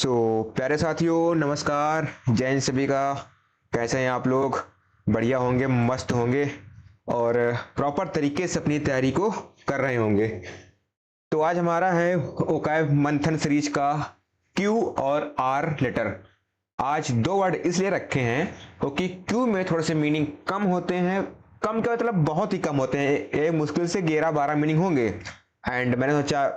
प्यारे साथियों, नमस्कार। जय हिंद सभी का। कैसे हैं आप लोग? बढ़िया होंगे, मस्त होंगे और प्रॉपर तरीके से अपनी तैयारी को कर रहे होंगे। तो आज हमारा है ओकाय मंथन सीरीज का क्यू और आर लेटर। आज दो वर्ड इसलिए रखे हैं क्योंकि क्यू में थोड़े से मीनिंग कम होते हैं। कम क्या मतलब बहुत ही कम होते हैं, एक मुश्किल से 11-12 मीनिंग होंगे। एंड मैंने सोचा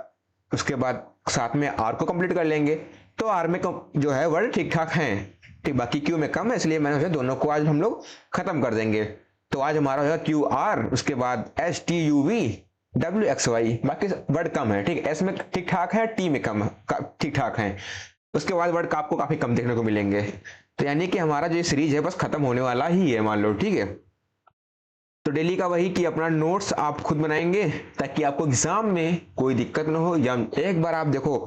उसके बाद साथ में आर को कंप्लीट कर लेंगे। तो आर में जो है वर्ड ठीक ठाक हैं, ठीक। बाकी क्यू में कम है, इसलिए मैंने सोचा दोनों को आज हम लोग खत्म कर देंगे। तो आज हमारा होगा क्यू आर, उसके बाद S T U V W X Y. बाकी वर्ड कम है, ठीक। एस में ठीक ठाक है, टी में कम ठीक ठाक है। उसके बाद वर्ड आपको काफी कम देखने को मिलेंगे। तो यानी कि हमारा जो सीरीज है बस खत्म होने वाला ही है, मान लो, ठीक है। तो डेली का वही कि अपना नोट्स आप खुद बनाएंगे ताकि आपको एग्जाम में कोई दिक्कत ना हो। या एक बार आप देखो,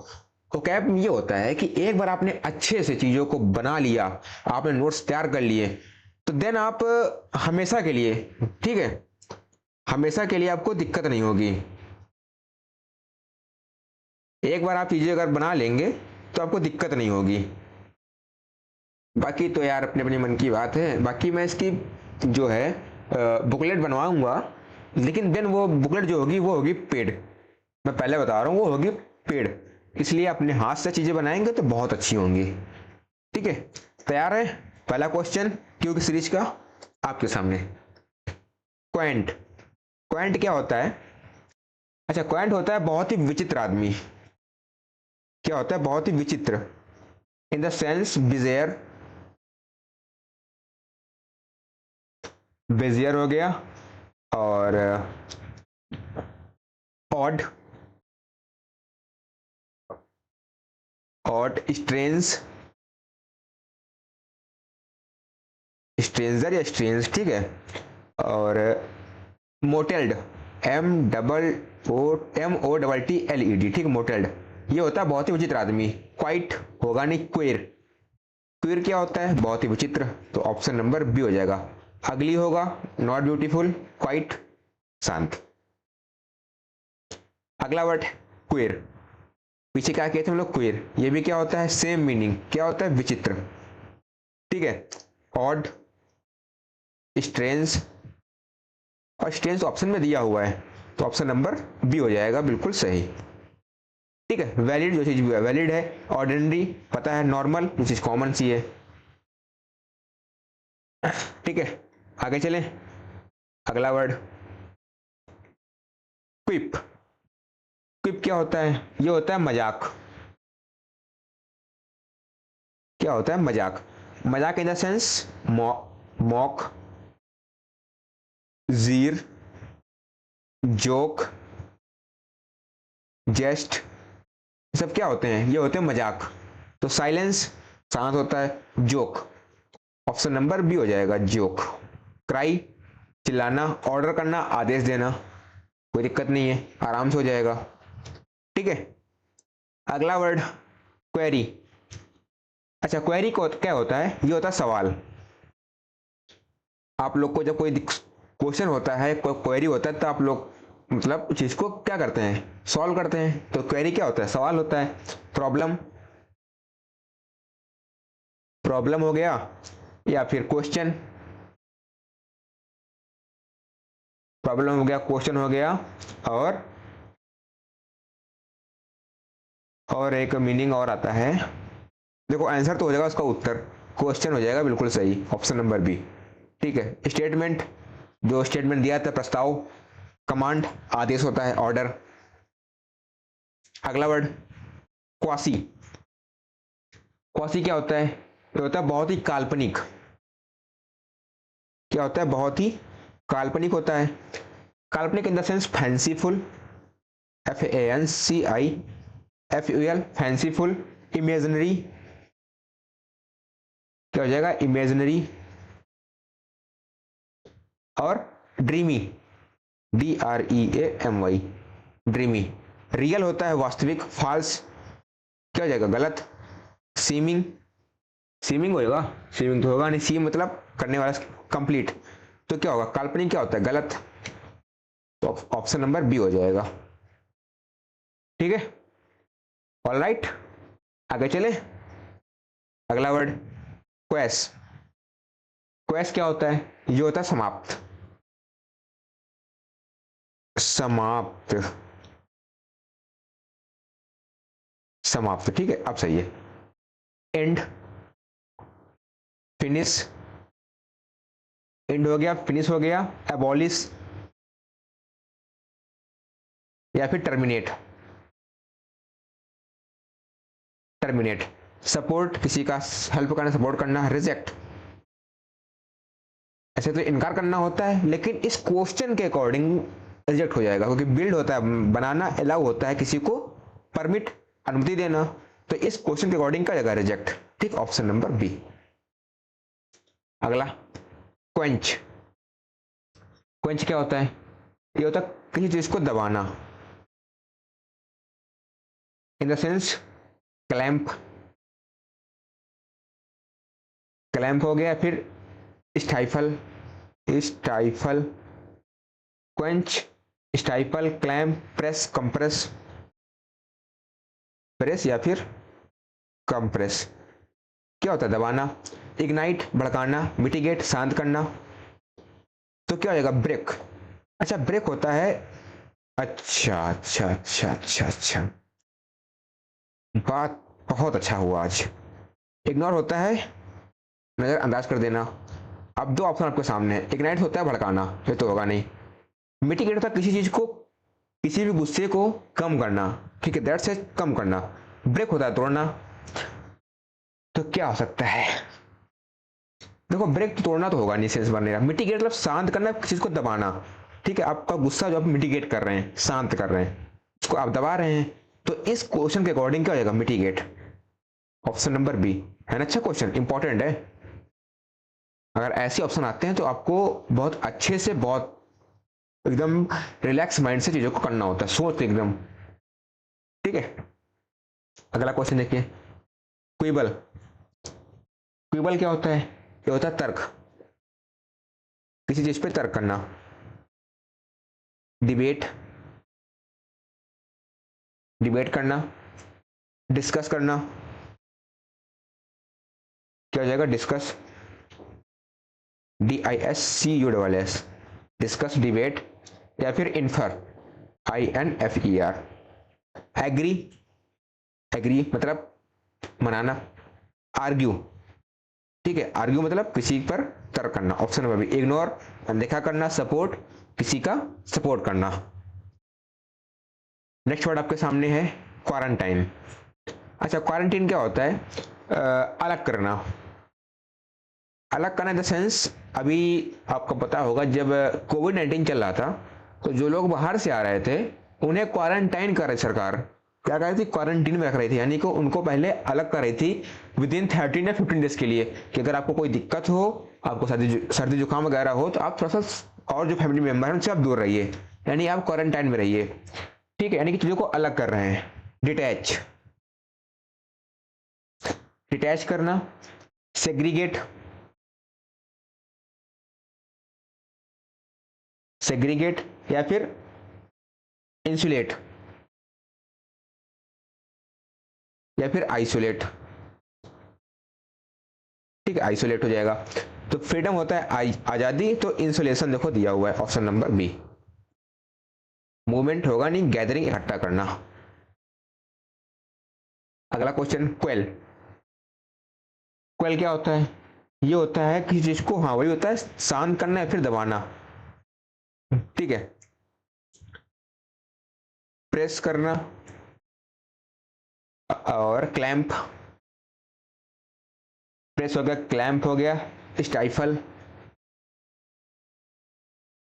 तो कैप ये होता है कि एक बार आपने अच्छे से चीजों को बना लिया, आपने नोट्स तैयार कर लिए, तो देन आप हमेशा के लिए, ठीक है, हमेशा के लिए आपको दिक्कत नहीं होगी। एक बार आप चीजें अगर बना लेंगे तो आपको दिक्कत नहीं होगी। बाकी तो यार अपने अपने मन की बात है। बाकी मैं इसकी जो है बुकलेट बनवाऊंगा, लेकिन देन वो बुकलेट जो होगी वो होगी पेड। मैं पहले बता रहा हूँ, वो होगी पेड। इसलिए अपने हाथ से चीजें बनाएंगे तो बहुत अच्छी होंगी, ठीक है। तैयार है? पहला क्वेश्चन क्यू की सीरीज का आपके सामने। क्वेंट। क्वेंट क्या होता है? अच्छा, क्वेंट होता है बहुत ही विचित्र आदमी। क्या होता है? बहुत ही विचित्र। इन द सेंस बिजेयर, बेजियर हो गया, और ऑड, ऑड स्ट्रेंज, स्ट्रेंजर या स्ट्रेंज, ठीक है। और मोटेल्ड, MOOTLED, ठीक। मोटेल्ड ये होता है बहुत ही विचित्र आदमी। क्वाइट होगा नहीं, क्वेर। क्वेर क्या होता है? बहुत ही विचित्र। तो ऑप्शन नंबर बी हो जाएगा। अगली होगा नॉट ब्यूटीफुल, क्वाइट, शांत। अगला वर्ड क्वेर। पीछे क्या कहते हैं हम लोग? क्वेर। ये भी क्या होता है? Same meaning. क्या होता है? विचित्र, ठीक है। ऑड, स्ट्रेंज, और स्ट्रेंज ऑप्शन में दिया हुआ है, तो ऑप्शन नंबर बी हो जाएगा, बिल्कुल सही, ठीक है। वैलिड जो चीज वैलिड है, ऑर्डिनरी पता है, नॉर्मल जो चीज कॉमन सी है, ठीक है। आगे चलें। अगला वर्ड क्विप। क्विप क्या होता है? ये होता है मजाक। क्या होता है? मजाक। मजाक इन द सेंस मॉक, जीर, जोक, जेस्ट, सब क्या होते हैं? ये होते हैं मजाक। तो साइलेंस शांत होता है, जोक। ऑप्शन नंबर बी हो जाएगा, जोक। क्राई चिल्लाना, ऑर्डर करना, आदेश देना, कोई दिक्कत नहीं है, आराम से हो जाएगा, ठीक है। अगला वर्ड क्वेरी। अच्छा, क्वेरी को क्या होता है? ये होता है सवाल। आप लोग को जब कोई क्वेश्चन होता है, कोई क्वेरी होता है, तो आप लोग मतलब चीज को क्या करते हैं? सॉल्व करते हैं। तो क्वेरी क्या होता है? सवाल होता है। प्रॉब्लम, प्रॉब्लम हो गया, या फिर क्वेश्चन, प्रॉब्लम हो गया, क्वेश्चन हो गया, और एक मीनिंग और आता है। देखो आंसर तो हो जाएगा उसका उत्तर, क्वेश्चन हो जाएगा, बिल्कुल सही, ऑप्शन नंबर बी, ठीक है। स्टेटमेंट, जो स्टेटमेंट दिया था, प्रस्ताव। कमांड आदेश होता है, ऑर्डर। अगला वर्ड क्वासी। क्वासी क्या होता है? ये होता है बहुत ही काल्पनिक। क्या होता है? बहुत ही काल्पनिक होता है। काल्पनिक in the sense fanciful, FANCIFUL, fanciful. Imaginary, क्या हो जाएगा? इमेजिनरी। और ड्रीमी, DREAMY, ड्रीमी। रियल होता है वास्तविक, फॉल्स क्या हो जाएगा? गलत। सीमिंग, सीमिंग होगा, सीमिंग तो होगा नहीं, सी मतलब करने वाला, कंप्लीट। तो क्या होगा? काल्पनिक क्या होता है? गलत। तो ऑप्शन नंबर बी हो जाएगा, ठीक है। ऑल राइट, आगे चले। अगला वर्ड क्वेस। क्वेस क्या होता है? ये होता है समाप्त। समाप्त, समाप्त, ठीक है, अब सही है। एंड, फिनिश, एंड हो गया, फिनिश हो गया। एबॉलिश या फिर टर्मिनेट। टर्मिनेट, सपोर्ट, किसी का हेल्प करना, सपोर्ट करना। रिजेक्ट, ऐसे तो इनकार करना होता है, लेकिन इस क्वेश्चन के अकॉर्डिंग रिजेक्ट हो जाएगा, क्योंकि बिल्ड होता है, बनाना अलाउ होता है किसी को, परमिट, अनुमति देना। तो इस क्वेश्चन के अकॉर्डिंग क्या जाएगा? रिजेक्ट, ठीक, ऑप्शन नंबर बी। अगला क्वेंच। क्वेंच क्या होता है? ये होता है किसी चीज को दबाना, in the sense clamp, clamp हो गया। फिर stifle, stifle, quench, stifle, clamp, press, compress, press या फिर कंप्रेस। क्या होता है? दबाना। इग्नाइट, भड़काना। मिटिगेट, शांत करना। तो क्या हो जाएगा? ब्रेक। अच्छा, ब्रेक होता है, अच्छा अच्छा अच्छा अच्छा अच्छा, बात बहुत अच्छा हुआ आज। इग्नोर होता है नजरअंदाज कर देना। अब दो ऑप्शन आपके सामने है। इग्नाइट होता है भड़काना, ये तो होगा नहीं। मिटिगेट होता है किसी चीज को, किसी भी गुस्से को कम करना, ठीक है, दैट से कम करना। ब्रेक होता है तोड़ना। तो क्या हो सकता है? देखो, ब्रेक तो तोड़ना तो होगा नहीं, सेंस बनेगा। मिटिगेट मतलब शांत करना, किसी चीज को दबाना, ठीक है, आपका गुस्सा जो आप मिटिगेट कर रहे हैं, शांत कर रहे हैं, उसको आप दबा रहे हैं। तो इस क्वेश्चन के अकॉर्डिंग क्या हो जाएगा? मिटिगेट, ऑप्शन नंबर बी है ना। अच्छा क्वेश्चन, इंपॉर्टेंट है। अगर ऐसे ऑप्शन आते हैं तो आपको बहुत अच्छे से, बहुत एकदम रिलैक्स माइंड से चीजों को करना होता है, सोच एकदम, ठीक है। अगला क्वेश्चन देखिए, क्विबल। क्विबल क्या होता है? ये होता है तर्क, किसी चीज पे तर्क करना। डिबेट, डिबेट करना। डिस्कस करना, क्या हो जाएगा? डिस्कस, DISCUSS, डिस्कस, डिबेट या फिर इन्फर, INFER। एग्री, एग्री मतलब मनाना। आर्ग्यू, ठीक है, आर्ग्यू मतलब किसी पर तर्क करना, ऑप्शन नंबर बी। इग्नोर, अनदेखा करना। सपोर्ट, किसी का सपोर्ट करना। नेक्स्ट वर्ड आपके सामने है क्वारंटाइन। अच्छा, क्वारंटाइन क्या होता है? अलग करना। अलग करना इन द सेंस, अभी आपको पता होगा जब कोविड-19 चल रहा था, तो जो लोग बाहर से आ रहे थे उन्हें क्वारंटाइन कर रही सरकार, क्या कर रही थी? क्वारंटीन में रख रही थी, यानी कि उनको पहले अलग कर रही थी विद इन 13 या 15 डेज के लिए, कि अगर आपको कोई दिक्कत हो, आपको सर्दी जुकाम वगैरह हो, तो आप थोड़ा सा, और जो फैमिली मेंबर है उनसे आप दूर रहिए, यानी आप क्वारंटाइन में रहिए, ठीक है, यानी कि चीजों को अलग कर रहे हैं। डिटैच, डिटैच करना। सेग्रीगेट, सेग्रीगेट या फिर इंसुलेट या फिर आइसोलेट, ठीक है, आइसोलेट हो जाएगा। तो फ्रीडम होता है आजादी, तो इंसुलेशन देखो दिया हुआ है, ऑप्शन नंबर बी। मूवमेंट होगा नहीं, गैदरिंग, इकट्ठा करना। अगला क्वेश्चन, क्वेल। क्वेल क्या होता है? ये होता है किसी चीज को, हाँ वही होता है, शांत करना या फिर दबाना, ठीक है। प्रेस करना और क्लैंप, प्रेस हो गया, क्लैंप हो गया। स्टाइफल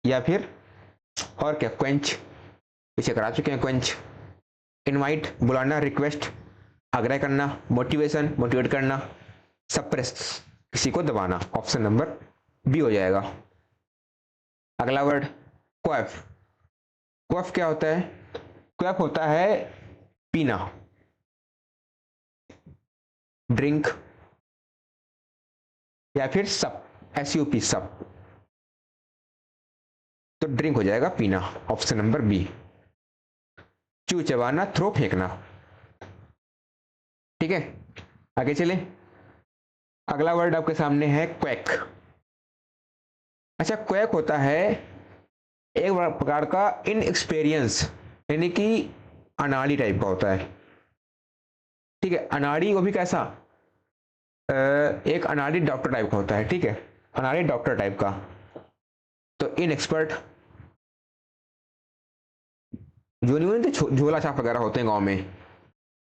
या फिर, और क्या, क्वेंच, पीछे करा चुके हैं क्वेंच। इनवाइट, बुलाना, रिक्वेस्ट, आग्रह करना। मोटिवेशन, मोटिवेट करना। सप्रेस, किसी को दबाना, ऑप्शन नंबर बी हो जाएगा। अगला वर्ड क्वैफ। क्वैफ क्या होता है? क्वैफ होता है पीना, ड्रिंक या फिर सप, SUP, सप। तो ड्रिंक हो जाएगा पीना, ऑप्शन नंबर बी। चू चबाना, थ्रो फेंकना, ठीक है। आगे चले, अगला वर्ड आपके सामने है क्वैक। अच्छा, क्वैक होता है एक प्रकार का इनएक्सपीरियंस, यानी कि अनाड़ी टाइप का होता है। ठीक है, अनाड़ी वो भी कैसा, एक अनाड़ी डॉक्टर टाइप का होता है। ठीक है, अनाड़ी डॉक्टर टाइप का। तो इन एक्सपर्ट, जो नहीं होते झोला छाप वगैरह होते हैं गांव में,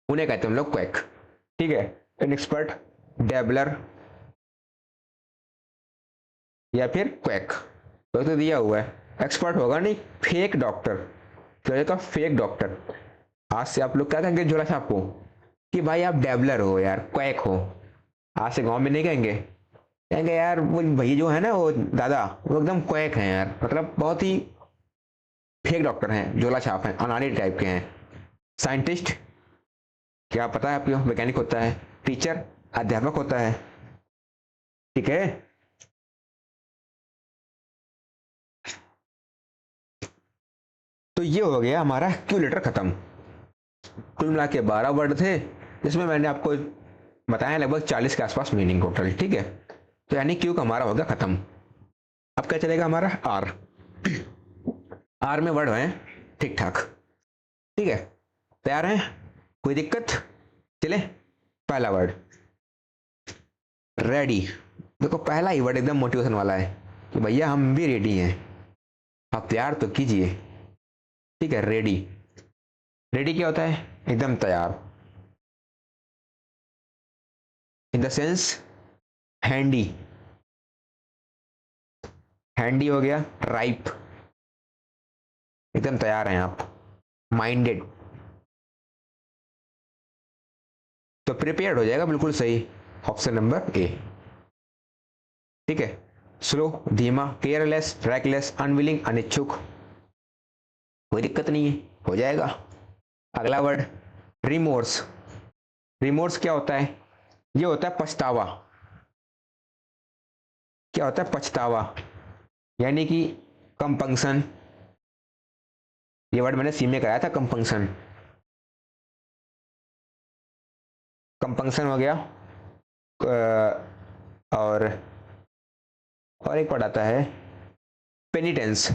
उन्हें कहते हैं हम लोग क्वैक। ठीक है, इन एक्सपर्ट, डेबलर या फिर क्वैक। तो दिया हुआ है, एक्सपर्ट होगा नहीं, फेक डॉक्टर, क्या होगा, फेक डॉक्टर। आज से आप लोग क्या कहेंगे झोला छाप को, कि भाई आप डेबलर हो यार, क्वैक हो। आज से गांव में नहीं कहेंगे, कहेंगे यार वो भैया जो है ना, वो दादा, वो एकदम क्वैक हैं यार, मतलब बहुत ही फेक डॉक्टर हैं, झोला छाप हैं, अनाड़ी टाइप के हैं। साइंटिस्ट, क्या पता है आपको, वैज्ञानिक होता है। टीचर, अध्यापक होता है। ठीक है, तो ये हो गया हमारा क्यू लेटर खत्म। कुल मिला के 12 वर्ड थे, जिसमें मैंने आपको बताया लगभग 40 के आसपास मीनिंग टोटल। ठीक है, तो यानी क्यू का हमारा हो गया खत्म। अब क्या चलेगा हमारा आर। आर में वर्ड है ठीक ठाक। ठीक है, तैयार हैं, कोई दिक्कत? चले, पहला वर्ड रेडी। देखो पहला ही वर्ड एकदम मोटिवेशन वाला है कि भैया हम भी रेडी हैं, आप तैयार तो कीजिए। ठीक है, रेडी। रेडी क्या होता है, एकदम तैयार। In the sense handy, handy हो गया। राइप, एकदम तैयार हैं आप। माइंडेड, तो प्रिपेयर्ड हो जाएगा, बिल्कुल सही, ऑप्शन नंबर ए। ठीक है, स्लो, धीमा, केयरलेस, रैकलेस, अनविलिंग, अनिच्छुक, कोई दिक्कत नहीं है, हो जाएगा। अगला वर्ड रिमोर्स। रिमोर्स क्या होता है, ये होता है पछतावा। क्या होता है, पछतावा, यानी कि कंपंक्शन। ये वर्ड मैंने सी में कराया था, कंपंक्शन। कंपंक्शन हो गया। और एक वर्ड आता है पेनिटेंस।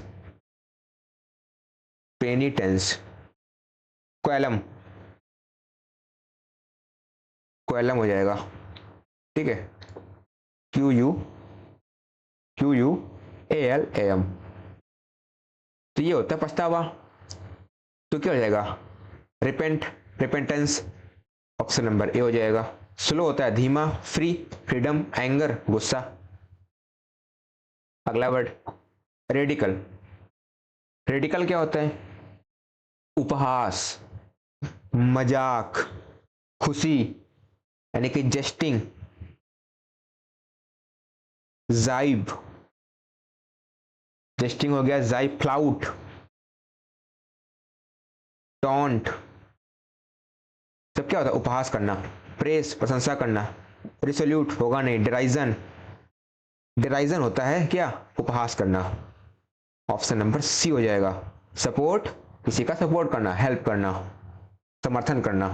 पेनिटेंस, क्वेलम, क्वेलम हो जाएगा। ठीक है, Q U, Q U A L A M. तो ये होता है पछतावा, तो क्या हो जाएगा, repent, repentance, option number A हो जाएगा। स्लो होता है धीमा, फ्री, फ्रीडम, एंगर, गुस्सा। अगला वर्ड रेडिकल। रेडिकल क्या होता है, उपहास, मजाक, खुशी, यानी कि जेस्टिंग। जाइब, जेस्टिंग हो गया। जाइब, फ्लाउट, टॉन्ट, सब क्या होता है, उपहास करना। प्रेस, प्रशंसा करना। रिसोल्यूट होगा नहीं, डिराइजन, डिराइजन होता है क्या, उपहास करना। ऑप्शन नंबर सी हो जाएगा। सपोर्ट, किसी का सपोर्ट करना, हेल्प करना, समर्थन करना।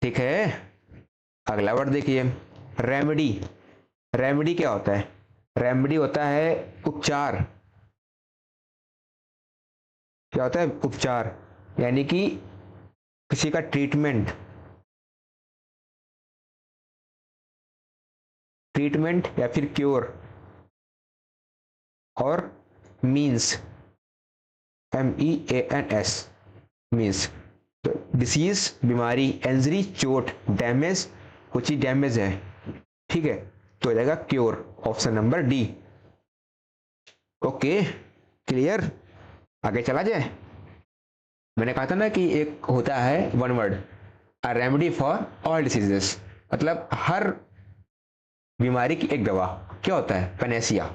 ठीक है, अगला वर्ड देखिए, रेमेडी। रेमेडी क्या होता है, रेमेडी होता है उपचार। क्या होता है, उपचार, यानी कि किसी का ट्रीटमेंट, ट्रीटमेंट या फिर क्योर। और मीन्स, MEANS, मीन्स, तो डिसीज, बीमारी, इंजरी, चोट, डैमेज, कुछ ही डैमेज है। ठीक है, तो हो जाएगा cure, option number D. Okay, clear, आगे चला जाए। मैंने कहा था ना कि एक होता है one word, a remedy for all diseases, मतलब हर बीमारी की एक दवा। क्या होता है, पेनेसिया।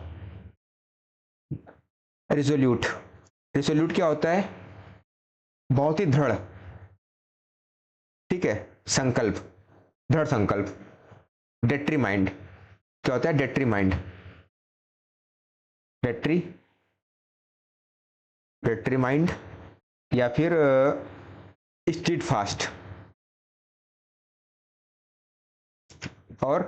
रिजोल्यूट, रिजोल्यूट क्या होता है, बहुत ही दृढ़। ठीक है, संकल्प, दृढ़ संकल्प। डेट्रीमाइंड, क्या होता है, डेट्रीमाइंड, डेट्री, डेट्रीमाइंड, या फिर स्ट्रीट फास्ट। और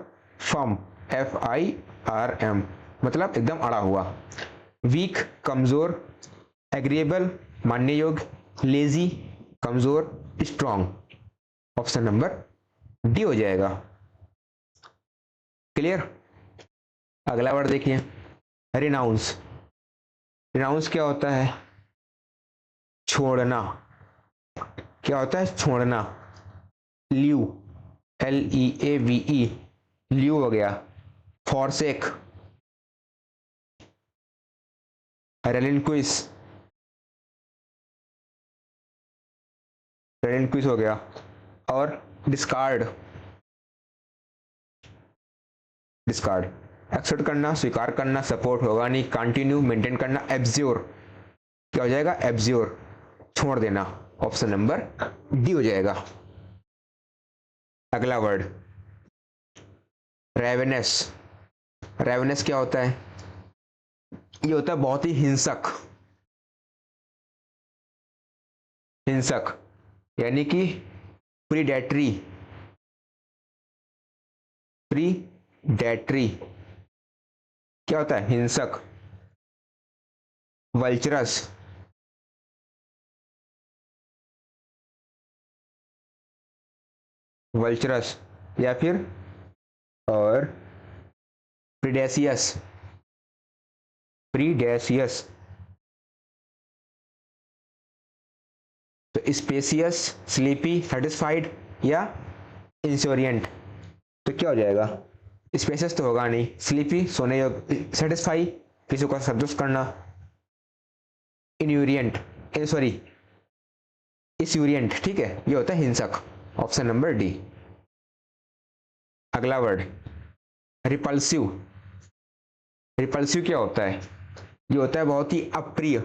फर्म, FIRM, मतलब एकदम अड़ा हुआ। वीक, कमजोर। एग्रीएबल, मानने योग्य। लेजी, कमजोर। स्ट्रॉन्ग। ऑप्शन नंबर डी हो जाएगा। क्लियर। अगला वर्ड देखिए, रिनाउंस। रिनाउंस क्या होता है? छोड़ना। क्या होता है? छोड़ना। ल्यू, LEAVE, ल्यू हो गया। फॉरसेक, रेलिंक्विस, रेलिंक्विस हो गया। और डिस्कार्ड, डिस्कार्ड। एक्सेप्ट करना, स्वीकार करना, सपोर्ट होगा नहीं। कंटिन्यू, मेंटेन करना। एब्ज्योर, क्या हो जाएगा? एब्ज्योर, छोड़ देना। ऑप्शन नंबर डी हो जाएगा। अगला वर्ड, रेवेनस। रेवेनस क्या होता है? ये होता है बहुत ही हिंसक। हिंसक यानी कि प्रीडेटरी, प्रीडेटरी। क्या होता है? हिंसक। वल्चरस, वल्चरस, या फिर और प्रीडेसियस, प्रीडेसियस। तो स्पेसियस, स्लीपी, सेटिस्फाइड या इंश्योरियंट। तो क्या हो जाएगा? स्पेसियस तो होगा नहीं, स्लीपी सोने योग्य, सेटिस्फाई किसी को संतुष्ट करना, इन्यूरियंट, सॉरी इस्यूरियंट, ठीक है, ये होता है हिंसक। Option number D. अगला वर्ड, रिपल्सिव। रिपल्सिव क्या होता है? ये होता है बहुत ही अप्रिय।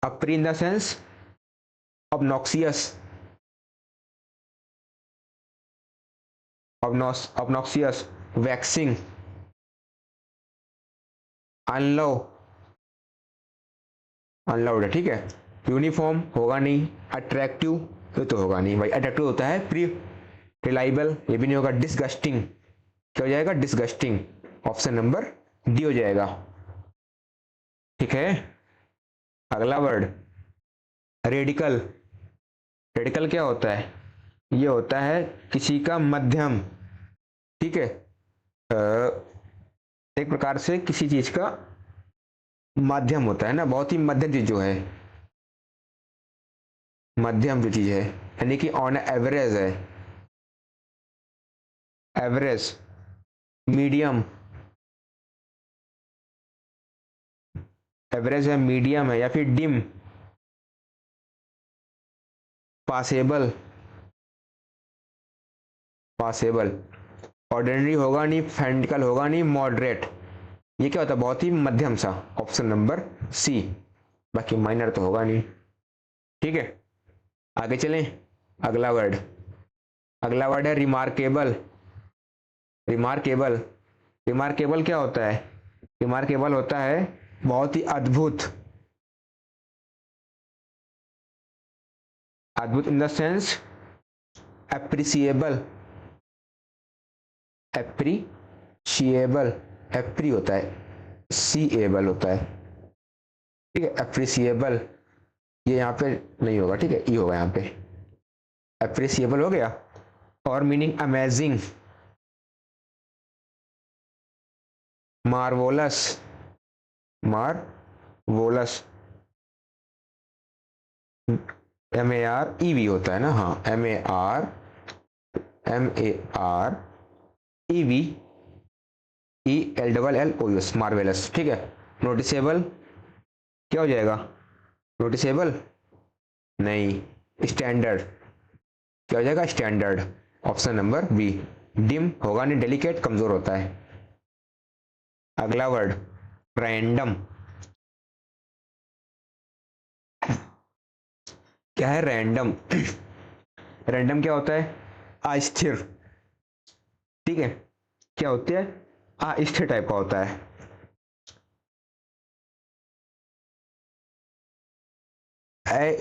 अप्रिय in the sense obnoxious, obnoxious, waxing, अनलव, अनलाउड है, ठीक है। यूनिफॉर्म होगा नहीं। अट्रैक्टिव, ये तो होगा नहीं भाई। अट्रैक्टिव होता है प्री। रिलायबल, ये भी नहीं होगा। डिसगस्टिंग, क्या हो जाएगा? डिसगस्टिंग। ऑप्शन नंबर डी हो जाएगा। ठीक है। अगला वर्ड, रेडिकल। रेडिकल क्या होता है? ये होता है किसी का मध्यम, ठीक है। एक प्रकार से किसी चीज का माध्यम होता है ना, बहुत ही मध्यम चीज जो है, मध्यम जो चीज है, यानी कि ऑन एवरेज है। एवरेज, मीडियम, एवरेज है, मीडियम है, या फिर डिम, पासेबल, पासेबल। ऑर्डिनरी होगा नहीं, फैंडिकल होगा नहीं, मॉडरेट। ये क्या होता है? बहुत ही मध्यम सा। Option number C. बाकी माइनर तो होगा नहीं। ठीक है, आगे चलें। अगला वर्ड, अगला वर्ड है रिमार्केबल। रिमार्केबल, रिमार्केबल क्या होता है? रिमार्केबल होता है बहुत ही अद्भुत। अद्भुत in the sense appreciable, appreciable, एप्री होता है, सीएबल होता है, ठीक है। एप्रिसिएबल, ये यहाँ पे नहीं होगा, ठीक है, ई होगा यहाँ पे। एप्रिसिएबल हो गया। और मीनिंग अमेजिंग, मार्वोलस, मार्वोलस, MAREV होता है ना, हाँ, MAREVELLOUS, मार्वेलस, ठीक है। नोटिसेबल, क्या हो जाएगा? नोटिसेबल नहीं, स्टैंडर्ड, क्या हो जाएगा? Standard. Option number B. Dim होगा नहीं, डेलिकेट, कमजोर होता है। अगला वर्ड, रैंडम। क्या है? रैंडम। रैंडम क्या होता है? अस्थिर, ठीक है। क्या होती है? अस्थिर टाइप का होता है।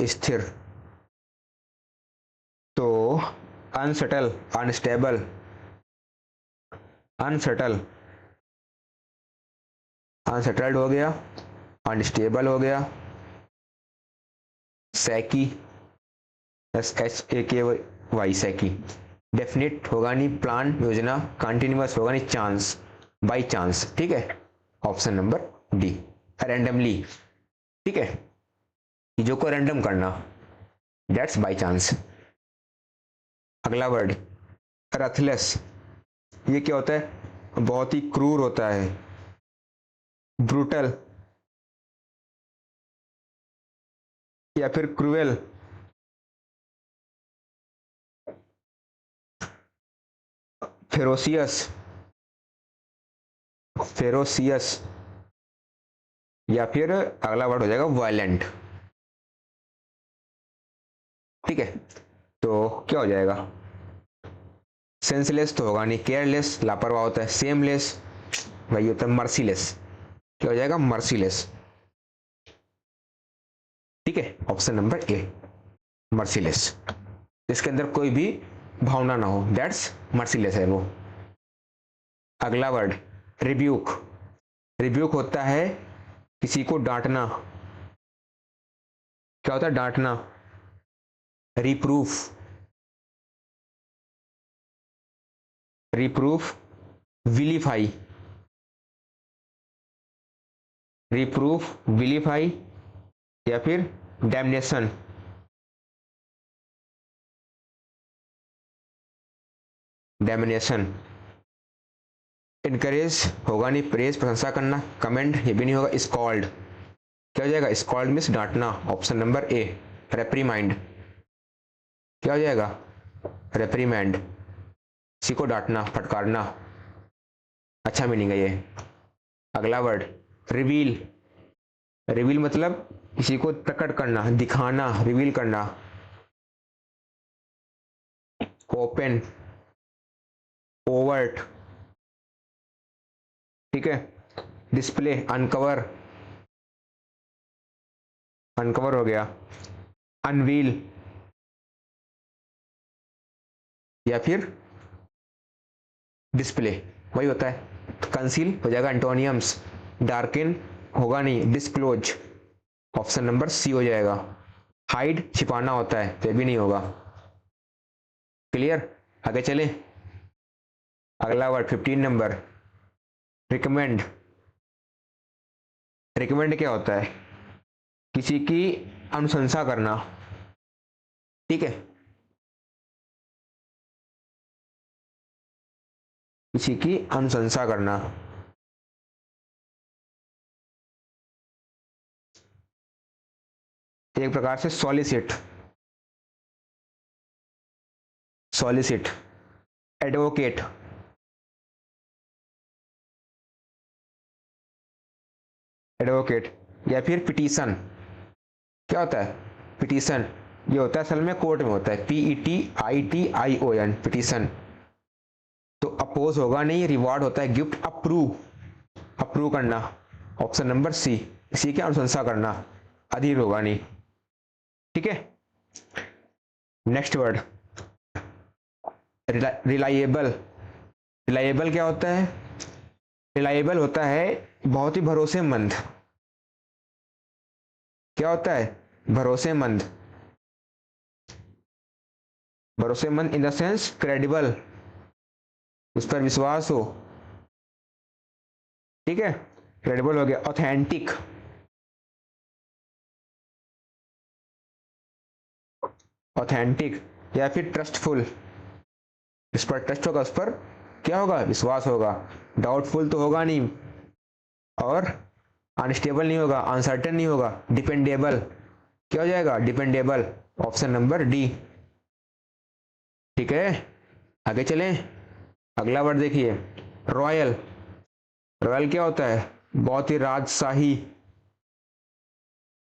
अस्थिर, तो अनसटल, अनस्टेबल, अनसेटल, अनसेटल्ड हो गया, अनस्टेबल हो गया, सैकी, SHAKY सैकी, डेफिनेट होगा नहीं, प्लान योजना, कंटिन्यूअस होगा नहीं, चांस, बाई चांस, ठीक है, ऑप्शन नंबर डी, रैंडमली, ठीक है, चीजों को रैंडम करना, दैट्स बाई चांस। अगला वर्ड रथलेस, ये क्या होता है, बहुत ही क्रूर होता है, ब्रूटल या फिर क्रूएल, फेरोसियस, फेरोसियस, या फिर अगला वर्ड हो जाएगा वायलेंट, ठीक है। तो क्या हो जाएगा, सेंसलेस तो होगा नहीं, केयरलेस लापरवाह होता है, सेमलेस वही होता है, मर्सीलेस, क्या हो जाएगा, मर्सीलेस, ठीक है, ऑप्शन नंबर ए, मर्सीलेस, इसके अंदर कोई भी भावना ना हो, दैट्स मर्सीलेस है वो। अगला वर्ड रिब्यूक, रिब्यूक होता है किसी को डांटना, क्या होता है, डांटना, रिप्रूफ, रिप्रूफ, विलीफाई, रिप्रूफ, विलीफाई, या फिर डैमनेशन, डैमनेशन, इनकरेज होगा नहीं, प्रेज प्रशंसा करना, कमेंट ये भी नहीं होगा, स्कॉल्ड, क्या हो जाएगा, स्कॉल्ड मीन्स डांटना, ऑप्शन नंबर ए, रेप्रीमाइंड, क्या हो जाएगा, रेप्रीमाइंड, किसी को डांटना, फटकारना, अच्छा मीनिंग है ये। अगला वर्ड रिवील, रिवील मतलब किसी को प्रकट करना, दिखाना, रिवील करना, ओपन, ओवर्ट, ठीक है, डिस्प्ले, अनकवर, अनकवर हो गया, अनवील, या फिर डिस्प्ले वही होता है, कंसील हो जाएगा, एंटोनियम्स, डार्किन होगा नहीं, डिस्क्लोज, ऑप्शन नंबर सी हो जाएगा, हाइड छिपाना होता है तो भी नहीं होगा, क्लियर, आगे चले। अगला वर्ड 15 नंबर रिकमेंड, रिकमेंड क्या होता है, किसी की अनुशंसा करना, ठीक है, किसी की अनुशंसा करना, एक प्रकार से सॉलिसिट, सॉलिसिट, एडवोकेट, एडवोकेट, या फिर पिटीशन, क्या होता है, पिटीशन, ये होता है असल में कोर्ट में होता है, PETITION, पिटीशन, तो अपोज होगा नहीं, रिवार्ड होता है गिफ्ट, अप्रूव, अप्रूव करना, ऑप्शन नंबर सी, इसी की अनुशंसा करना, अधीर होगा नहीं, ठीक है। नेक्स्ट वर्ड रिलायबल, रिलायबल क्या होता है, रिलायबल होता है बहुत ही भरोसेमंद, क्या होता है, भरोसेमंद, भरोसेमंद इन द सेंस क्रेडिबल, उस पर विश्वास हो, ठीक है, क्रेडिबल हो गया, ऑथेंटिक, ऑथेंटिक, या फिर ट्रस्टफुल, इस पर ट्रस्ट होगा, उस पर क्या होगा, विश्वास होगा, डाउटफुल तो होगा नहीं, और अनस्टेबल नहीं होगा, अनसर्टेन नहीं होगा, डिपेंडेबल, क्या हो जाएगा, डिपेंडेबल, ऑप्शन नंबर डी, ठीक है, आगे चलें। अगला वर्ड देखिए रॉयल, रॉयल क्या होता है, बहुत ही राजशाही,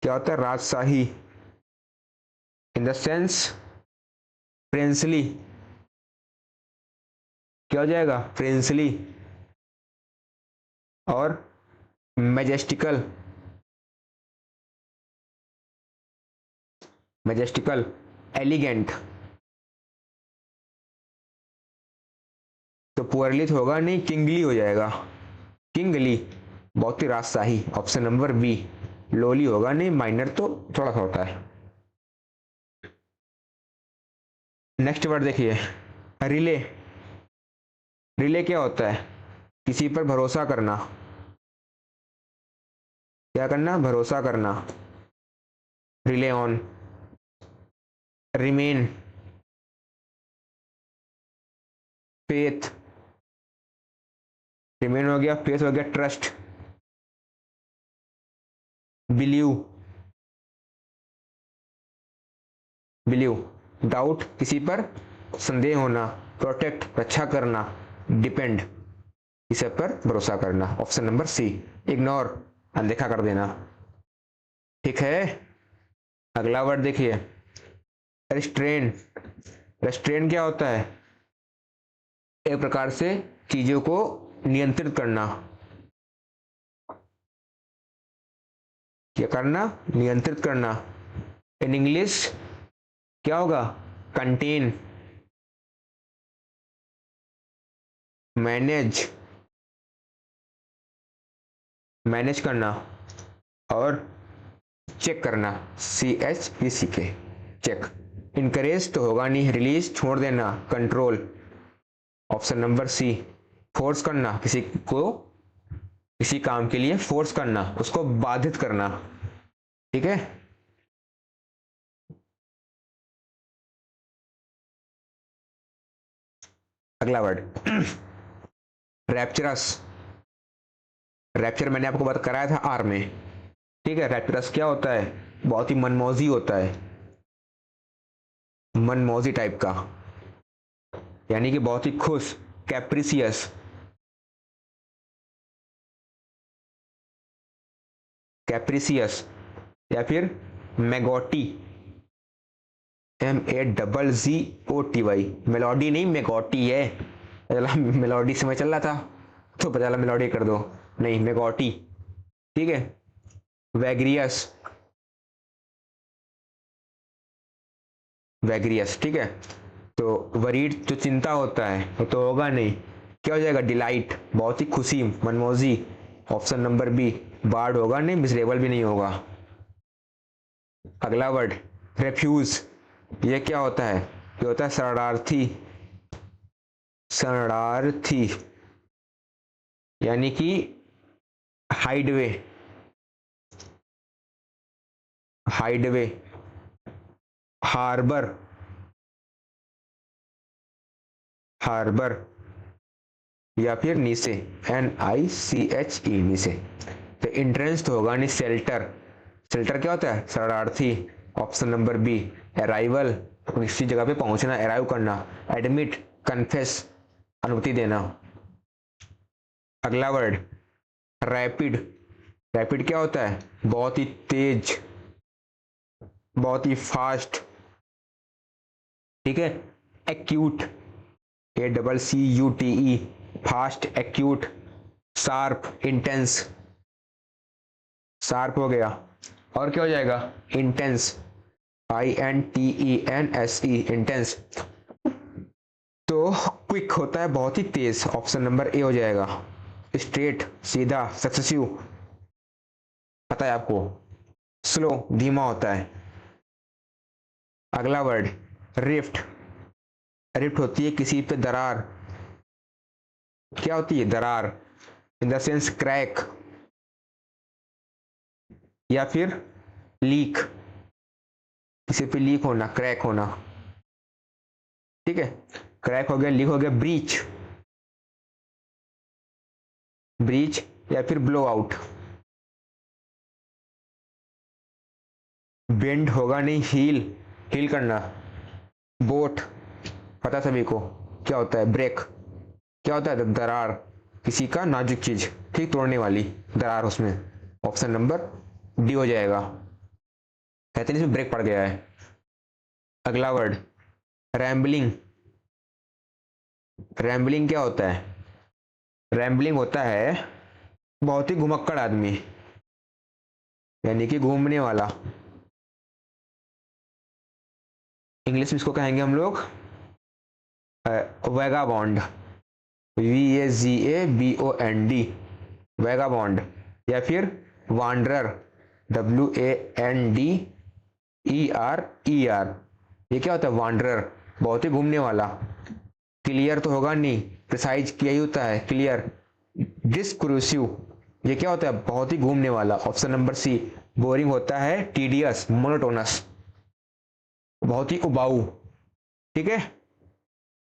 क्या होता है, राजशाही, इन द सेंस प्रिंसली, क्या हो जाएगा, प्रिंसली, और मैजेस्टिकल, मैजेस्टिकल, एलिगेंट, तो पुअरली तो होगा नहीं, किंगली हो जाएगा, किंगली, बहुत ही राजशाही, ऑप्शन नंबर बी। लोली होगा नहीं, माइनर तो थोड़ा सा होता है। नेक्स्ट वर्ड देखिए, रिले। रिले क्या होता है? किसी पर भरोसा करना। क्या करना? भरोसा करना। Relay on, remain, faith, remain हो गया, फेथ हो गया, ट्रस्ट, बिलीव, बिलीव, डाउट, किसी पर संदेह होना, प्रोटेक्ट, रक्षा करना, डिपेंड, किसी पर भरोसा करना, ऑप्शन नंबर सी। इग्नोर, अनदेखा कर देना। ठीक है, अगला वर्ड देखिए, रिस्ट्रेन। रिस्ट्रेन क्या होता है? एक प्रकार से चीजों को नियंत्रित करना। क्या करना? नियंत्रित करना। इन इंग्लिश क्या होगा? कंटेन, मैनेज, मैनेज करना, और चेक करना, CHECK, चेक। इनकरेज तो होगा नहीं, रिलीज, छोड़ देना, control, option number C. Force करना, किसी को किसी काम के लिए फोर्स करना, उसको बाधित करना। ठीक है, अगला वर्ड रैप्चरस। रैप्चर मैंने आपको बात कराया था आर में। ठीक है, रैप्चरस क्या होता है? बहुत ही मनमौजी होता है, मनमौजी टाइप का, यानी कि बहुत ही खुश। कैप्रिसियस, कैप्रिसियस, या फिर मेगोटी, MEZZOTY, मेलोडी नहीं, मेगोटी है। चला मेलोडी से मैं चल रहा था तो पता चला मेलोडी कर दो, नहीं, मेगोटी। ठीक है, वैग्रियस, वैग्रियस। ठीक है, तो वरीड जो चिंता होता है वो तो होगा नहीं, क्या हो जाएगा? डिलाइट, बहुत ही खुशी, मनमौजी, ऑप्शन नंबर बी। बार्ड होगा नहीं, मिसरेबल भी नहीं होगा। अगला वर्ड रेफ्यूज। ये क्या होता है? ये होता है शरणार्थी, शरणार्थी, यानी कि हाइडवे, हाइडवे, हार्बर, हार्बर, या फिर नीचे, NICHE, नीचे। तो इंट्रेंस तो होगा नहीं, शेल्टर, शेल्टर क्या होता है? शरणार्थी, ऑप्शन नंबर बी। अराइवल, किसी जगह पे पहुंचना, अराइव करना। एडमिट, कन्फेस, अनुमति देना। अगला वर्ड रैपिड। रैपिड क्या होता है? बहुत ही तेज, बहुत ही फास्ट। ठीक है, acute, ACCUTE, fast, acute, sharp, intense, sharp हो गया, और क्या हो जाएगा? Intense, INTENSE, intense. तो क्विक होता है, बहुत ही तेज, ऑप्शन नंबर ए हो जाएगा। स्ट्रेट, सीधा, सक्सेसिव, पता है आपको। स्लो, धीमा होता है। अगला वर्ड रिफ्ट। रिफ्ट होती है किसी पे दरार। क्या होती है? दरार, इन द सेंस क्रैक, या फिर लीक, किसी पे लीक होना, क्रैक होना। ठीक है, क्रैक हो गया, लीक हो गया। ब्रीच, ब्रीच, या फिर ब्लो आउट। बेंड होगा नहीं, हील, हील करना। बोट, पता सभी को क्या होता है? ब्रेक, क्या होता है? दरार, किसी का नाजुक चीज, ठीक, तोड़ने वाली दरार, उसमें ऑप्शन नंबर डी हो जाएगा। कहते हैं इसमें ब्रेक पड़ गया है। अगला वर्ड रैम्बलिंग। रैम्बलिंग क्या होता है? रैम्बलिंग होता है बहुत ही घुमक्कड़ आदमी, यानी कि घूमने वाला। इंग्लिश में इसको कहेंगे हम लोग वैगाबॉन्ड। VAGABOND, वैगाबॉन्ड, या फिर वांडरर, WANDERER। ये क्या होता है वांडरर, बहुत ही घूमने वाला। क्लियर तो होगा नहीं, प्रिसाइज किया ही होता है क्लियर। डिस्क्रूसिव, ये क्या होता है बहुत ही घूमने वाला। ऑप्शन नंबर सी। बोरिंग होता है टीडियस, मोनोटोनस, बहुत ही उबाऊ। ठीक है,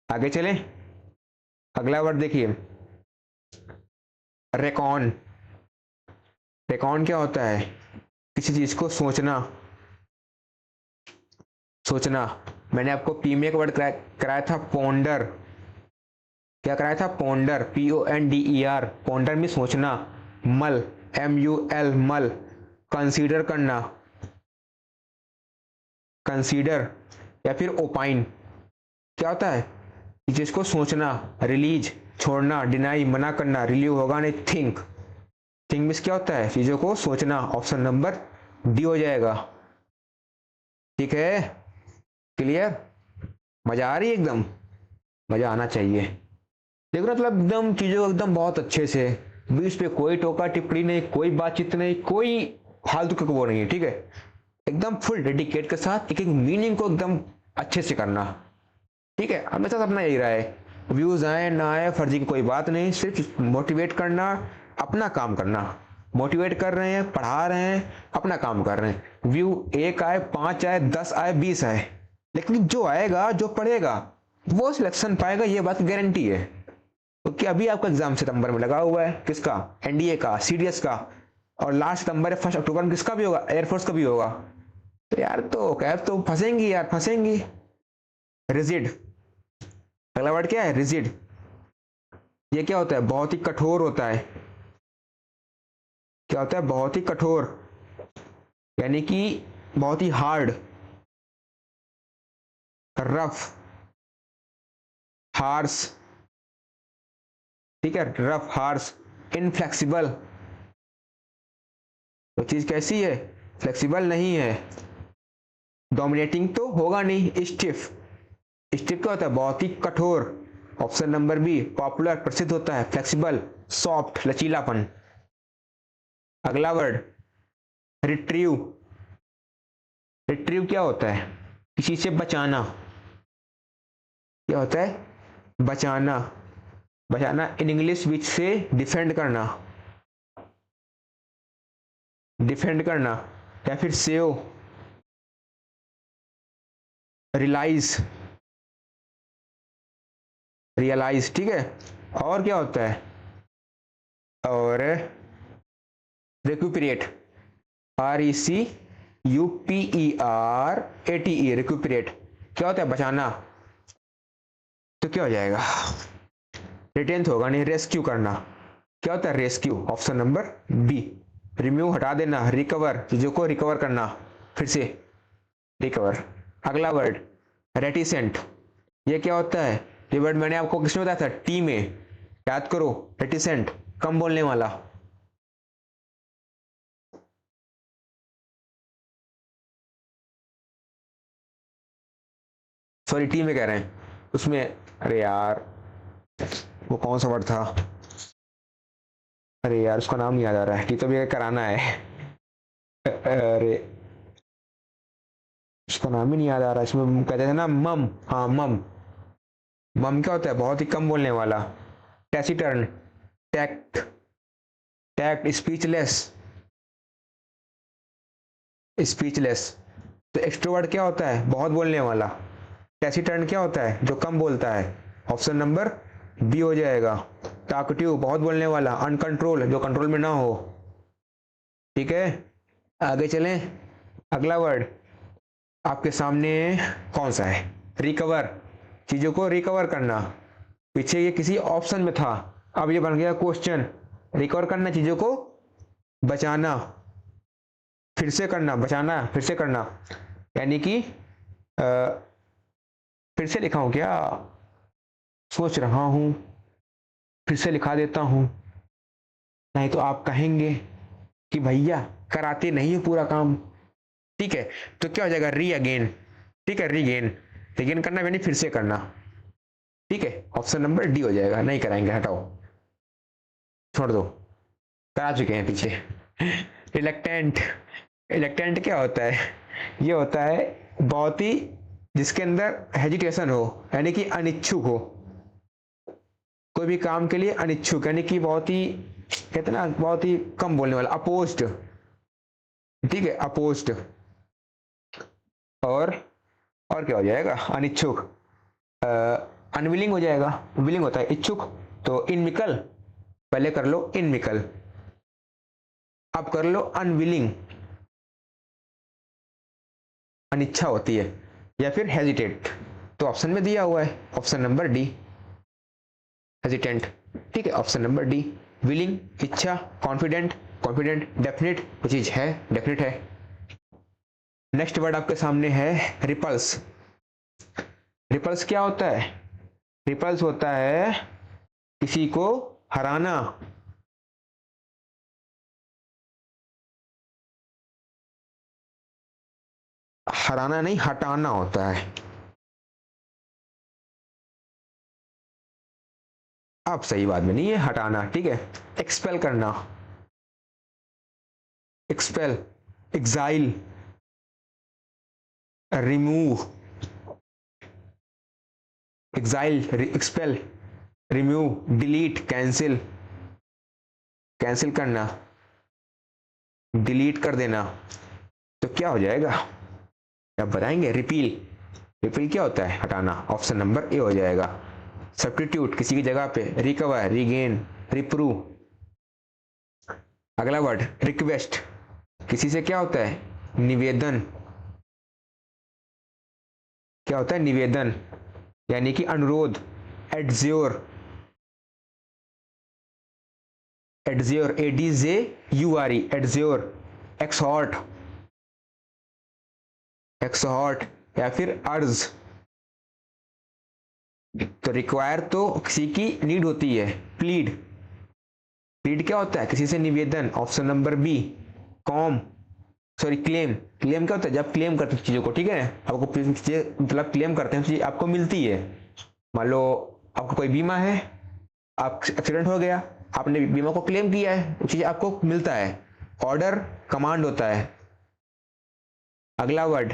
आगे चलें। अगला वर्ड देखिए, रेकॉन। रेकॉन क्या होता है, किसी चीज को सोचना, सोचना। मैंने आपको पी में एक वर्ड कराया था पोंडर। क्या कराया था, पोंडर, PONDER, पोंडर में सोचना। मल, MUL, मल, कंसीडर करना, कंसीडर, या फिर ओपाइन। क्या होता है, जिसको सोचना। रिलीज, छोड़ना, डिनाई, मना करना, रिलीव होगा नहीं, थिंक। थिंक मीन्स क्या होता है, चीजों को सोचना। ऑप्शन नंबर डी हो जाएगा। ठीक है, क्लियर, मजा आ रही है एकदम, मजा आना चाहिए। देखो मतलब एकदम चीजों को एकदम बहुत अच्छे से, बीच पे कोई टोका टिप्पणी नहीं, कोई बातचीत नहीं, कोई फालतू का वो नहीं है। ठीक है, एकदम फुल डेडिकेट के साथ एक एक मीनिंग को एकदम अच्छे से करना। ठीक है, हमेशा अपना यही रहा है, व्यूज आए ना आए फर्जी की कोई बात नहीं, सिर्फ मोटिवेट करना, अपना काम करना। मोटिवेट कर रहे हैं, पढ़ा रहे हैं, अपना काम कर रहे हैं। व्यू 1 आए, 5 आए, 10 आए, 20 आए, लेकिन जो आएगा, जो पढ़ेगा, वो सिलेक्शन पाएगा, ये बात गारंटी है। क्योंकि अभी आपका एग्जाम सितंबर में लगा हुआ है, किसका, NDA का, CDS का, और लास्ट सितंबर है 1 अक्टूबर में किसका भी होगा, एयरफोर्स का भी होगा। तो यार तो कैब तो फंसेंगी यार, फंसेंगी। रिजिड, अगला वर्ड क्या है, रिजिड। ये क्या होता है, बहुत ही कठोर होता है। क्या होता है, बहुत ही कठोर, यानी कि बहुत ही हार्ड, रफ, हार्स। ठीक है, रफ, हार्स, इनफ्लेक्सिबल। तो चीज कैसी है, फ्लेक्सिबल नहीं है। डोमिनेटिंग तो होगा नहीं, स्टिफ। स्टिफ क्या होता है, बहुत ही कठोर। Option number B. पॉपुलर, प्रसिद्ध होता है। फ्लेक्सिबल, सॉफ्ट, लचीलापन। अगला वर्ड, रिट्रीव। रिट्रीव क्या होता है, किसी से बचाना। क्या होता है, बचाना, बचाना इन इंग्लिश विच से डिफेंड करना, डिफेंड करना, या फिर सेव, रियलाइज, रियलाइज। ठीक है, और क्या होता है, और रिक्यूपरेट, RECUPERATE, रिक्यूपरेट। क्या होता है, बचाना। तो क्या हो जाएगा, रिटेन तो होगा नहीं, रेस्क्यू करना। क्या होता है, rescue. Option number B. Remove, हटा देना, रिकवर, चीजों को रिकवर करना, फिर से रिकवर। अगला वर्ड, रेटिसेंट। ये क्या होता है, ये वर्ड मैंने आपको किसमें बताया था, टी में, याद करो। रेटिसेंट, कम बोलने वाला। सॉरी, टी में कह रहे हैं, उसमें, अरे यार वो कौन सा वर्ड था, अरे यार उसका नाम नहीं याद आ रहा है, टी तो भी कराना है। अरे उसका नाम ही नहीं याद आ रहा, इसमें कहते थे ना मम, हाँ मम। मम क्या होता है, बहुत ही कम बोलने वाला। टैसिटर्न, टैक्ट, टैक्ट, स्पीचलेस, स्पीचलेस। तो एक्सट्रोवर्ट क्या होता है, बहुत बोलने वाला। टैसिटर्न क्या होता है, जो कम बोलता है। ऑप्शन नंबर बी हो जाएगा। टॉकटिव, बहुत बोलने वाला। अनकंट्रोल, जो कंट्रोल में ना हो। ठीक है, आगे चलें। अगला वर्ड आपके सामने कौन सा है, रिकवर, चीजों को रिकवर करना। पीछे ये किसी ऑप्शन में था, अब ये बन गया क्वेश्चन। रिकवर करना, चीजों को बचाना, फिर से करना, बचाना फिर से करना, यानी कि फिर से लिखा हूं क्या, सोच रहा हूं, फिर से लिखा देता हूं, नहीं तो आप कहेंगे कि भैया कराते नहीं है पूरा काम। ठीक है, तो क्या हो जाएगा, री अगेन। ठीक है, रीगेन, रीगेन करना यानी फिर से करना। ठीक है, ऑप्शन नंबर डी हो जाएगा। नहीं कराएंगे, हटाओ, छोड़ दो, करा चुके हैं पीछे। रिलक्टेंट, रिलक्टेंट क्या होता है? ये होता है बहुत ही, जिसके अंदर हेजिटेशन हो, यानी कि अनिच्छुक हो, कोई भी काम के लिए अनिच्छुक, यानी कि बहुत ही, कहते हैं ना, बहुत ही कम बोलने वाला, अपोज्ड। ठीक है, अपोज्ड। और और क्या हो जाएगा? अनिच्छुक, अनविलिंग हो जाएगा। विलिंग होता है इच्छुक, तो इनविकल, पहले कर लो इनविकल, अब कर लो अनविलिंग, अनिच्छा होती है, या फिर हेजिटेट। तो ऑप्शन में दिया हुआ है ऑप्शन नंबर डी, हेजिटेंट। ठीक है, ऑप्शन नंबर डी। विलिंग, इच्छा, कॉन्फिडेंट, कॉन्फिडेंट डेफिनेट, वो चीज है, डेफिनेट है। नेक्स्ट वर्ड आपके सामने है रिपल्स। रिपल्स क्या होता है? रिपल्स होता है किसी को हराना, हराना नहीं, हटाना होता है। आप सही बात में नहीं है, हटाना। ठीक है, एक्सपेल करना, expel, exile, remove, exile, expel, remove, delete, cancel, cancel करना, डिलीट कर देना। तो क्या हो जाएगा, आप बताएंगे? रिपील। रिपील क्या होता है? हटाना। ऑप्शन नंबर ए हो जाएगा। सब्स्टिट्यूट, किसी की जगह पे, रिकवर, रिगेन, रिप्रूव। अगला वर्ड रिक्वेस्ट, किसी से क्या होता है? निवेदन। क्या होता है? निवेदन, यानी कि अनुरोध। एडज्योर, एडज्योर, ADJURE, एडज्योर। एक्सहॉर्ट, एक्सहॉर्ट, या फिर अर्ज। तो रिक्वायर तो किसी की नीड होती है। प्लीड, प्लीड क्या होता है? किसी से निवेदन। Option number B. कॉम, सॉरी क्लेम, क्लेम क्या होता है? जब क्लेम करते हैं चीजों को, ठीक है, आपको चीजें मतलब क्लेम करते हैं, चीज आपको मिलती है। मान लो आपका कोई बीमा है, आप एक्सीडेंट हो गया, आपने बीमा को क्लेम किया है, वो चीज आपको मिलता है। ऑर्डर, कमांड होता है। अगला वर्ड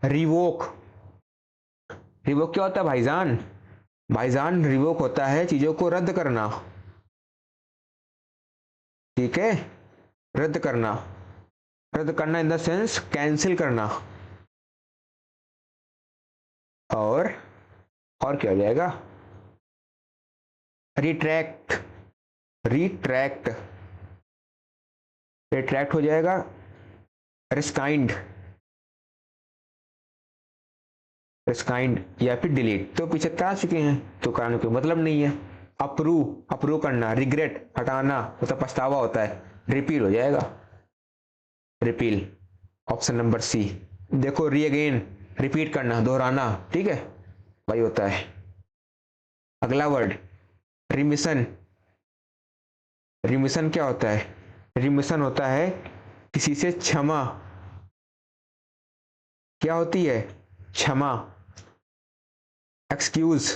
रिवोक। रिवोक क्या होता है भाईजान? भाईजान रिवोक होता है चीजों को रद्द करना। ठीक है, रद्द करना, रद्द करना इन द सेंस कैंसिल करना। और और क्या हो जाएगा? रिट्रैक्ट, रिट्रैक्ट, रिट्रैक्ट हो जाएगा। रिस्काइंड, रिस्काइंड, या फिर डिलीट। तो पीछे आ चुके हैं, तो कराने कोई मतलब नहीं है। अप्रूव, अप्रूव करना। रिग्रेट, हटाना, मतलब पछतावा होता है। रिपील हो जाएगा, रिपील। ऑप्शन नंबर सी। देखो री अगेन, रिपीट करना, दोहराना। ठीक है, वही होता है। अगला वर्ड रिमिशन। रिमिशन क्या होता है? रिमिशन होता है किसी से क्षमा। क्या होती है? क्षमा। एक्सक्यूज,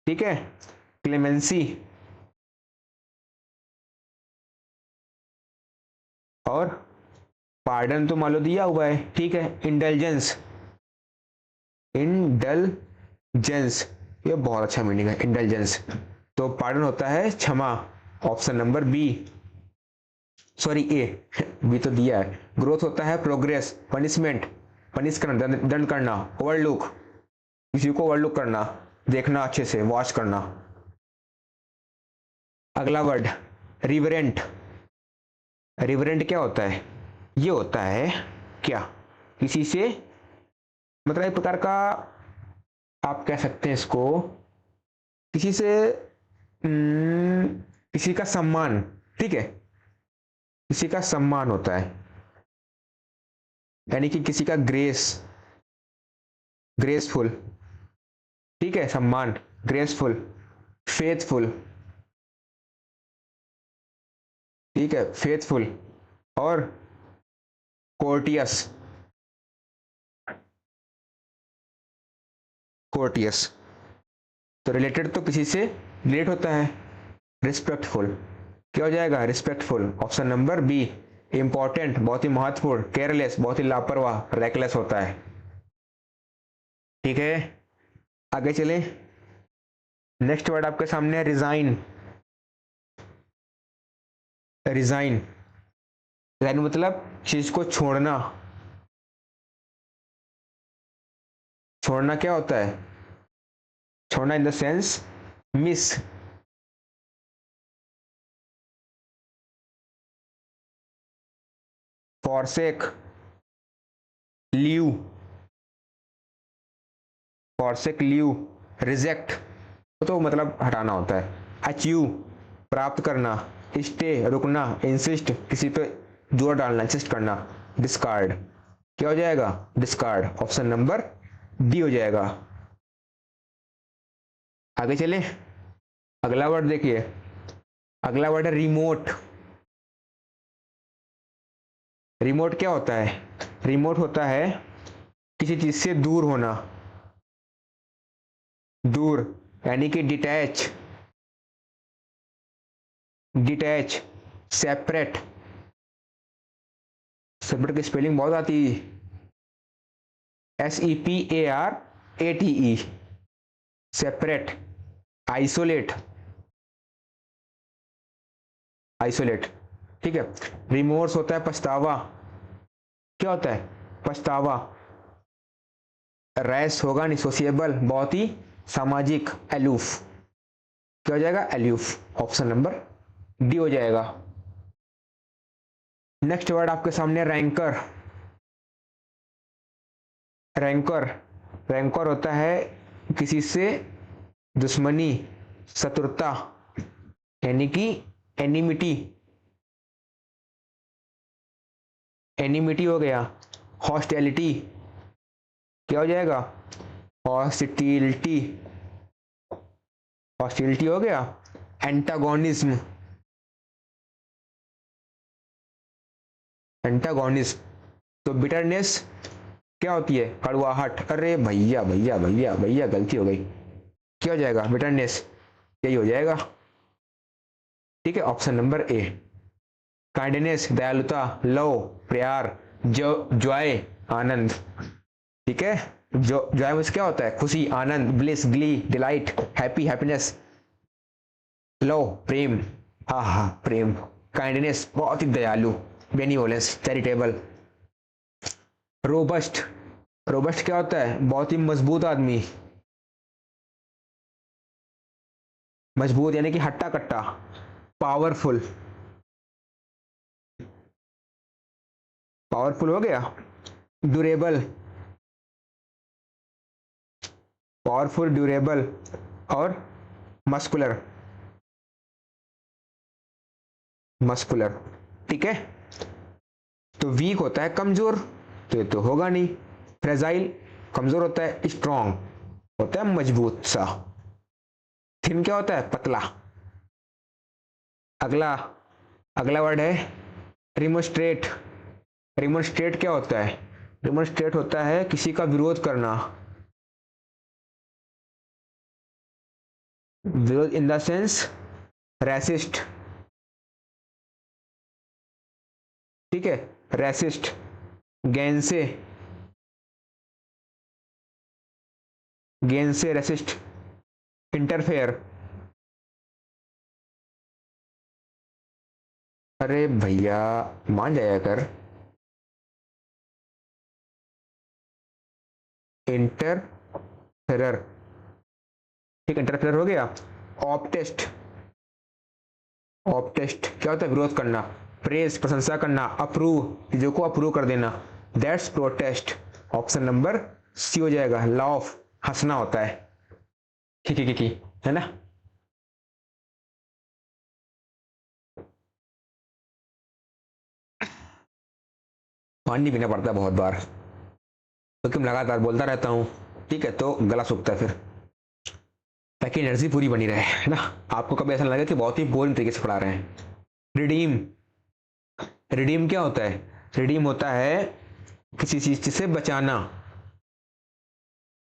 ठीक है, क्लेमेंसी, और पार्डन तो मान लो दिया हुआ है। ठीक है, इंडल्जेंस, इंडलजेंस, ये बहुत अच्छा मीनिंग है इंडल्जेंस। तो पार्डन होता है क्षमा। ऑप्शन नंबर बी, सॉरी ए, बी तो दिया है। ग्रोथ होता है प्रोग्रेस। पनिशमेंट, पनिश करना, दंड करना। ओवरलुक, किसी को ओवरलुक करना, देखना अच्छे से, वॉच करना। अगला वर्ड रिवरेंट। रिवरेंट क्या होता है? ये होता है क्या, किसी से, मतलब एक प्रकार का, आप कह सकते हैं इसको, किसी से किसी का सम्मान। ठीक है, किसी का सम्मान होता है, यानी कि किसी का ग्रेस, ग्रेसफुल। ठीक है, सम्मान, ग्रेसफुल, फेथफुल। ठीक है, फेथफुल, और कोर्टियस, कोर्टियस। तो रिलेटेड तो किसी से रिलेट होता है, रिस्पेक्टफुल। क्या हो जाएगा? Respectful. Option number B. Important, बहुत ही महत्वपूर्ण। केयरलेस, बहुत ही लापरवाह, रेकलेस होता है। ठीक है, आगे चलें। नेक्स्ट वर्ड आपके सामने है रिजाइन। रिजाइन, रिजाइन मतलब चीज को छोड़ना। छोड़ना क्या होता है? छोड़ना in the sense miss, forsake, leave, forsake, leave, reject तो मतलब हटाना होता है। अचीव, प्राप्त करना। स्टे, रुकना। इंसिस्ट, किसी पे जोर डालना, इंसिस्ट करना। डिस्कार्ड, क्या हो जाएगा? डिस्कार्ड। ऑप्शन नंबर डी हो जाएगा। आगे चले, अगला वर्ड देखिए। अगला वर्ड है रिमोट। रिमोट क्या होता है? रिमोट होता है किसी चीज से दूर होना। दूर यानी कि डिटैच, डिटैच, सेपरेट। सेपरेट की स्पेलिंग बहुत आती है, SEPARATE। Separate, isolate, isolate. ठीक है। रिमोर्स होता है पछतावा। क्या होता है? पछतावा। रैश होगा नहीं, सोशिएबल, बहुत ही सामाजिक, एलूफ। क्या हो जाएगा? एलूफ। ऑप्शन नंबर डी हो जाएगा। नेक्स्ट वर्ड आपके सामने रैंकर। रैंकर, रैंकर होता है किसी से दुश्मनी, शत्रुता, यानी कि एनिमिटी। एनिमिटी हो गया। हॉस्टिलिटी, क्या हो जाएगा? हॉस्टिलिटी, हॉस्टिलिटी हो गया। Antagonism, antagonism. तो बिटरनेस क्या होती है? कड़वाहट। अरे भैया भैया भैया भैया, गलती हो गई। क्या हो जाएगा? बिटरनेस, यही हो जाएगा। ठीक है, ऑप्शन नंबर ए। काइंडनेस, दयालुता। लव, प्यार। जॉय, आनंद। ठीक है, जो जॉय में क्या होता है? खुशी, आनंद, bliss, glee, delight, happy, happiness. Love, प्रेम, हा हा प्रेम। काइंडनेस, बहुत ही दयालु। बेनिवोलेंस, चैरिटेबल। रोबस्ट, रोबस्ट क्या होता है? बहुत ही मजबूत आदमी। मजबूत यानी कि हट्टा कट्टा। पावरफुल, पावरफुल हो गया। Durable, powerful, durable. और मस्कुलर, मस्कुलर। ठीक है। तो वीक होता है कमजोर, तो ये तो होगा नहीं। फ्रेजाइल, कमजोर होता है। स्ट्रॉन्ग होता है मजबूत सा। थिन क्या होता है? पतला। अगला, अगला वर्ड है रिमोस्ट्रेट। रिमोस्ट्रेट क्या होता है? रिमोस्ट्रेट होता है किसी का विरोध करना। विरोध इन द सेंस रैसिस्ट। ठीक है, रैसिस्ट। गैंसे, गैंसे, रैसिस्ट। इंटरफेयर, अरे भैया मान जाया कर। इंटरफेयर, ठीक, इंटरफेयर हो गया। ऑप्टेस्ट, ऑप्टेस्ट क्या होता है? विरोध करना। प्रेस, प्रशंसा करना। अप्रूव, चीजों को अप्रूव कर देना। That's protest. Option number C हो जाएगा। लाफ, हंसना होता है। की है ना। पानी पीना पड़ता है बहुत बार, क्योंकि मैं लगातार बोलता रहता हूँ। ठीक है, तो गला सूखता है फिर, ताकि एनर्जी पूरी बनी रहे, है ना। आपको कभी ऐसा लगे कि बहुत ही बोरिंग तरीके से पढ़ा रहे हैं। रिडीम, रिडीम क्या होता है? रिडीम होता है किसी चीज से बचाना।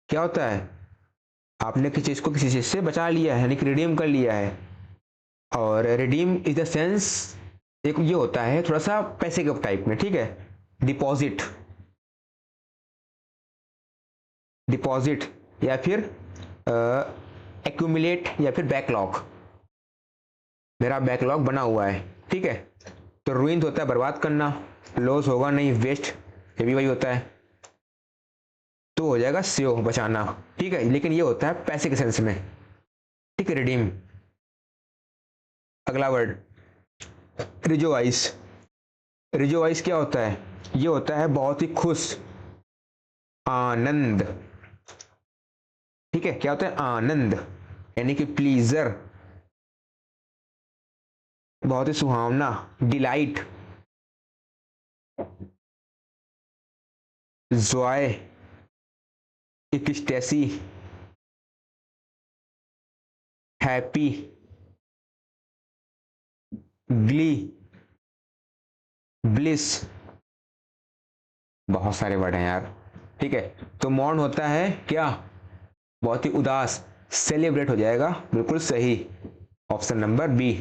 क्या होता है? आपने किसी चीज़ को किसी चीज़ से बचा लिया है, यानी कि रिडीम कर लिया है। और रिडीम इज द सेंस एक ये होता है थोड़ा सा पैसे के टाइप में, ठीक है। डिपॉजिट, डिपॉजिट या फिर एक्यूमुलेट या फिर बैकलॉग। मेरा बैकलॉग बना हुआ है, ठीक है। तो रुइन होता है बर्बाद करना, लॉस होगा नहीं, वेस्ट, ये भी वही होता है। तो हो जाएगा सेव, बचाना, ठीक है। लेकिन ये होता है पैसे के सेंस में, ठीक है। रिडीम। अगला वर्ड रिजोवाइस। रिजोवाइस क्या होता है? ये होता है बहुत ही खुश, आनंद, ठीक है। क्या होता है? आनंद, यानी कि प्लीजर, बहुत ही सुहावना, delight, joy, ecstasy, happy, glee, bliss. बहुत सारे वर्ड हैं यार, ठीक है। तो मौन होता है क्या? बहुत ही उदास, सेलिब्रेट हो जाएगा, बिल्कुल सही, ऑप्शन नंबर बी।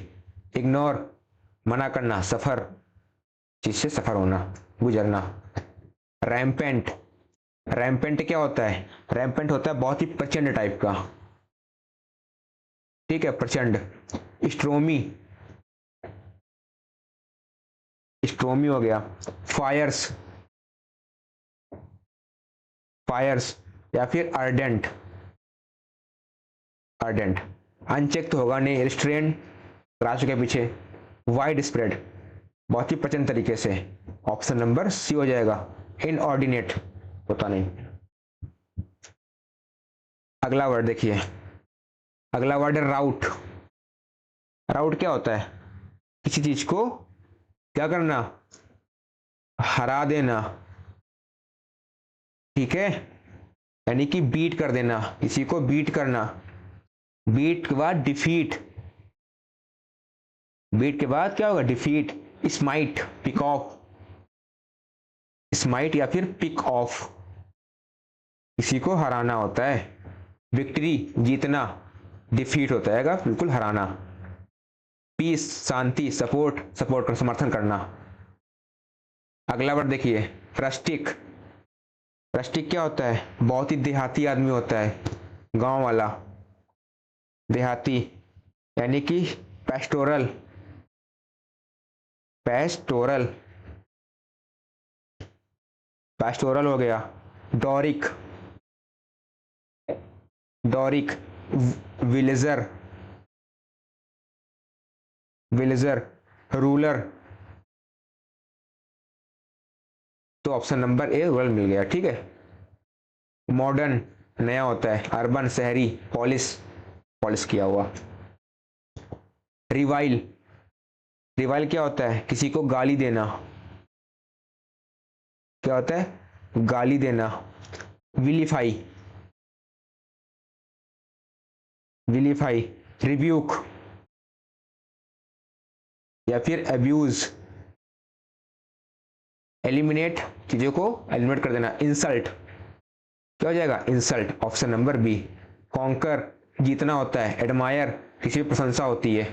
इग्नोर, मना करना, सफर, चीज से सफर होना, गुजरना। रैम्पेंट, रैम्पेंट क्या होता है? रैम्पेंट होता है बहुत ही प्रचंड टाइप का, ठीक है, प्रचंड। स्ट्रोमी, स्ट्रोमी हो गया। फायर्स, फायर्स या फिर अर्डेंट, अर्डेंट। अनचेक तो होगा नहीं, रिस्ट्रेन, राशि के पीछे। वाइड स्प्रेड, बहुत ही प्रचंड तरीके से, ऑप्शन नंबर सी हो जाएगा। इनऑर्डिनेट, होता नहीं। अगला वर्ड देखिए, अगला वर्ड है राउट। राउट क्या होता है? किसी चीज को क्या करना? हरा देना, ठीक है, यानी कि बीट कर देना, किसी को बीट करना। बीट के बाद डिफीट, बीट के बाद क्या होगा? Defeat. Smite, pick off, smite या फिर पिक ऑफ, किसी को हराना होता है। विक्ट्री, जीतना, डिफीट होता है बिल्कुल हराना। पीस, शांति, सपोर्ट, सपोर्ट कर, समर्थन करना। अगला वर्ड देखिए, रस्टिक। रस्टिक क्या होता है? बहुत ही देहाती आदमी होता है, गांव वाला, देहाती, यानी कि पेस्टोरल, पेस्टोरल, पेस्टोरल हो गया। Doric, Doric, villager, villager, ruler. तो ऑप्शन नंबर ए रूरल मिल गया, ठीक है। मॉडर्न, नया होता है। अर्बन, शहरी, पॉलिश, पॉलिश किया हुआ। रिवाइल, रिवाइल क्या होता है? किसी को गाली देना, क्या होता है? गाली देना। विलीफाई, विलीफाई, रिब्यूक या फिर अब्यूज, एलिमिनेट, चीजों को एलिमिनेट कर देना। इंसल्ट, क्या हो जाएगा? Insult, option number B. Conquer, जीतना होता है। एडमायर, किसी की प्रशंसा होती है।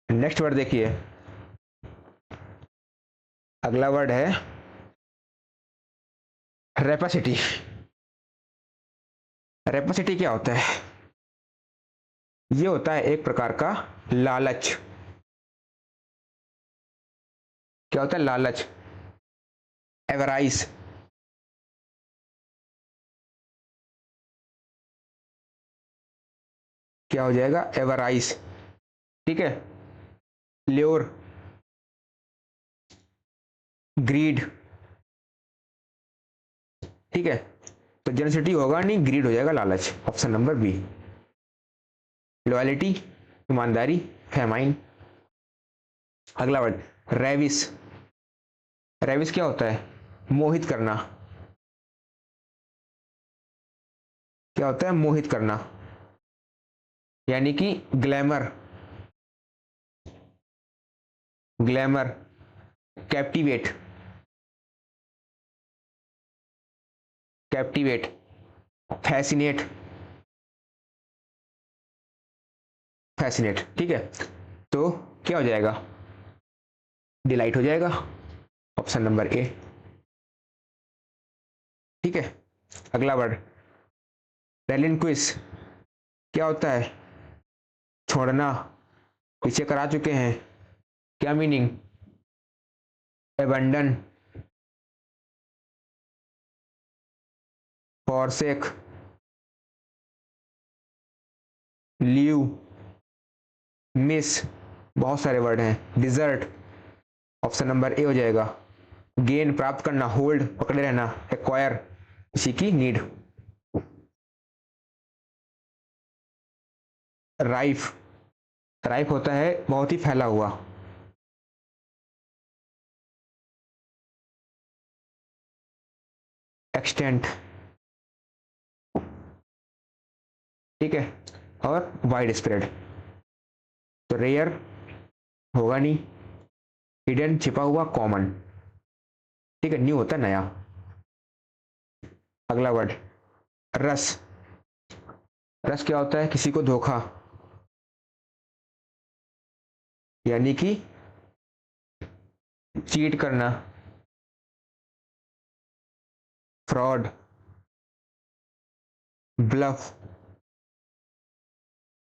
नेक्स्ट वर्ड देखिए, अगला वर्ड है रेपासिटी। रेपासिटी क्या होता है? ये होता है एक प्रकार का लालच। क्या होता है? लालच। एवराइस, क्या हो जाएगा? एवराइस, ठीक है। ल्योर, ग्रीड, ठीक है। तो जेनसिटी होगा नहीं, ग्रीड हो जाएगा, लालच, ऑप्शन नंबर बी। लॉयलिटी, ईमानदारी, फेमाइन। अगला वर्ड रेविस। रेविस क्या होता है? मोहित करना, क्या होता है? मोहित करना, यानी कि glamour, glamour, captivate, captivate, fascinate, fascinate, ठीक है। तो क्या हो जाएगा, डिलाइट हो जाएगा, ऑप्शन नंबर ए, ठीक है। अगला वर्ड रेलिंक्विश, क्या होता है, छोड़ना, पीछे करा चुके हैं, क्या meaning, abandon, forsake, leave, miss, बहुत सारे वर्ड हैं, डिजर्ट, ऑप्शन नंबर ए हो जाएगा। गेन, प्राप्त करना, होल्ड, पकड़े रहना, एक्वायर, किसी की नीड। राइफ, राइफ होता है बहुत ही फैला हुआ। एक्सटेंट, ठीक है। और वाइड स्प्रेड, तो रेयर होगा नहीं, हिडन, छिपा हुआ, कॉमन, ठीक है। न्यू होता है नया। अगला वर्ड रस, रस क्या होता है, किसी को धोखा, यानी कि चीट करना, फ्रॉड, ब्लफ,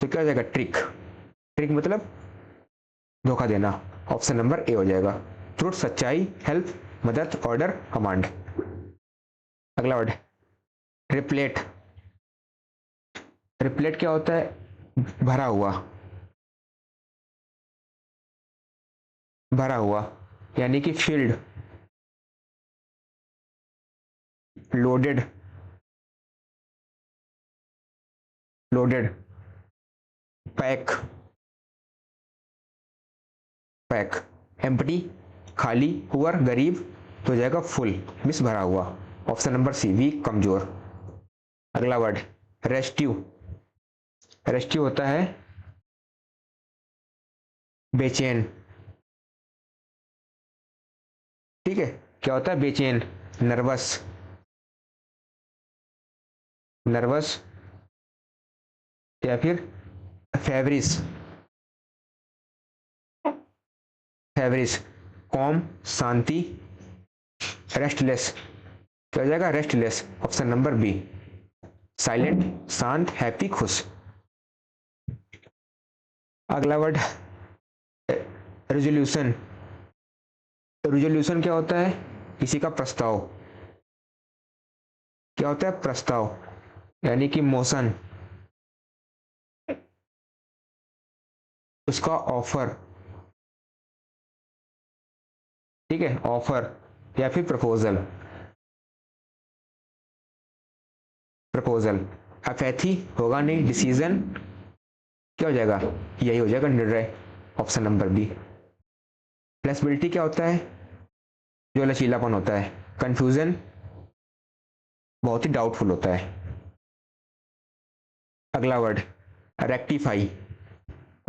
तो क्या हो जाएगा, ट्रिक, ट्रिक मतलब धोखा देना, ऑप्शन नंबर ए हो जाएगा। ट्रुथ, सच्चाई, हेल्प, मदद, ऑर्डर, कमांड। अगला वर्ड रिप्लेट, रिप्लेट क्या होता है, भरा हुआ, भरा हुआ, यानी कि field, loaded, loaded, pack, pack, empty, खाली, पुअर, गरीब, तो हो जाएगा फुल, मिस भरा हुआ, ऑप्शन नंबर सी, वीक, कमजोर। अगला वर्ड रेस्क्यू, रेस्क्यू होता है बेचैन, ठीक है। क्या होता है, बेचैन, नर्वस, नर्वस, या फिर फेवरिस, फेवरिस, कॉम, शांति, रेस्टलेस, क्या हो जाएगा, restless, option number B, silent, शांत, हैप्पी, खुश। अगला वर्ड रेजोल्यूशन, रेजोल्यूशन क्या होता है, किसी का प्रस्ताव, क्या होता है, प्रस्ताव, यानी कि मोशन, उसका ऑफर, ठीक है, ऑफर, या फिर प्रपोजल, प्रपोजल। अपैथी होगा नहीं, डिसीजन, क्या हो जाएगा, यही हो जाएगा, निर्णय, ऑप्शन नंबर बी। फ्लेक्सिबिलिटी क्या होता है, जो लचीलापन होता है, कंफ्यूजन, बहुत ही डाउटफुल होता है। अगला वर्ड रेक्टिफाई,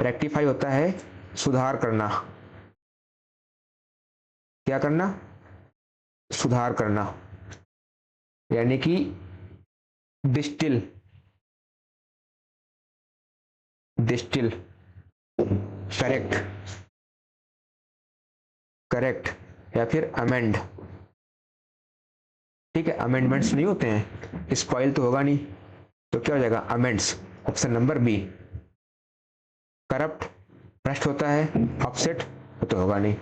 रेक्टिफाई होता है सुधार करना, क्या करना, सुधार करना, यानी कि डिस्टिल, डिस्टिल, करेक्ट, करेक्ट, या फिर अमेंड, ठीक है। अमेंडमेंट्स नहीं होते हैं, स्पॉइल तो होगा नहीं, तो क्या हो जाएगा, amends, option number B. Corrupt, भ्रष्ट होता है, अपसेट तो होगा नहीं।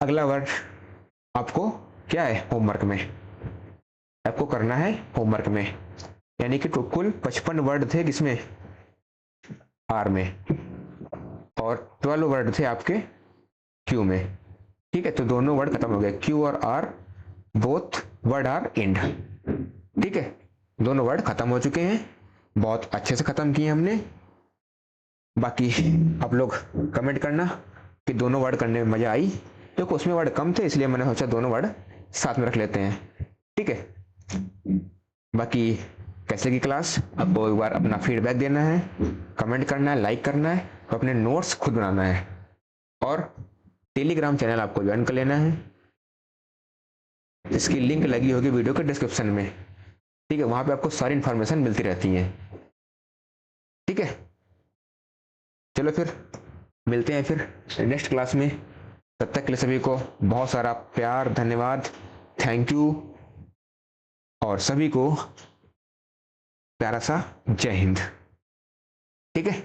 अगला वर्ड आपको क्या है, होमवर्क में आपको करना है, होमवर्क में, यानी कि तो कुल 55 वर्ड थे किसमें, आर में, और 12 वर्ड थे आपके क्यू में, ठीक है। तो दोनों वर्ड खत्म हो गए, क्यू और R, both word are and, ठीक है। दोनों वर्ड खत्म हो चुके हैं, बहुत अच्छे से खत्म किए हमने। बाकी आप लोग कमेंट करना कि दोनों वर्ड करने में मजा आई, क्योंकि उसमें वर्ड कम थे, इसलिए मैंने सोचा दोनों वर्ड साथ में रख लेते हैं, ठीक है। बाकी कैसे की क्लास, आपको एक बार अपना फीडबैक देना है, कमेंट करना है, लाइक करना है, और अपने नोट्स खुद बनाना है, और टेलीग्राम चैनल आपको ज्वाइन कर लेना है। इसकी लिंक लगी होगी वीडियो के डिस्क्रिप्शन में। ठीक है, वहां पे आपको सारी इन्फॉर्मेशन मिलती रहती है। ठीक है, चलो फिर मिलते हैं फिर नेक्स्ट क्लास में। तब तक के लिए सभी को बहुत सारा प्यार, धन्यवाद, थैंक यू, और सभी को प्यारा सा जय हिंद। ठीक है।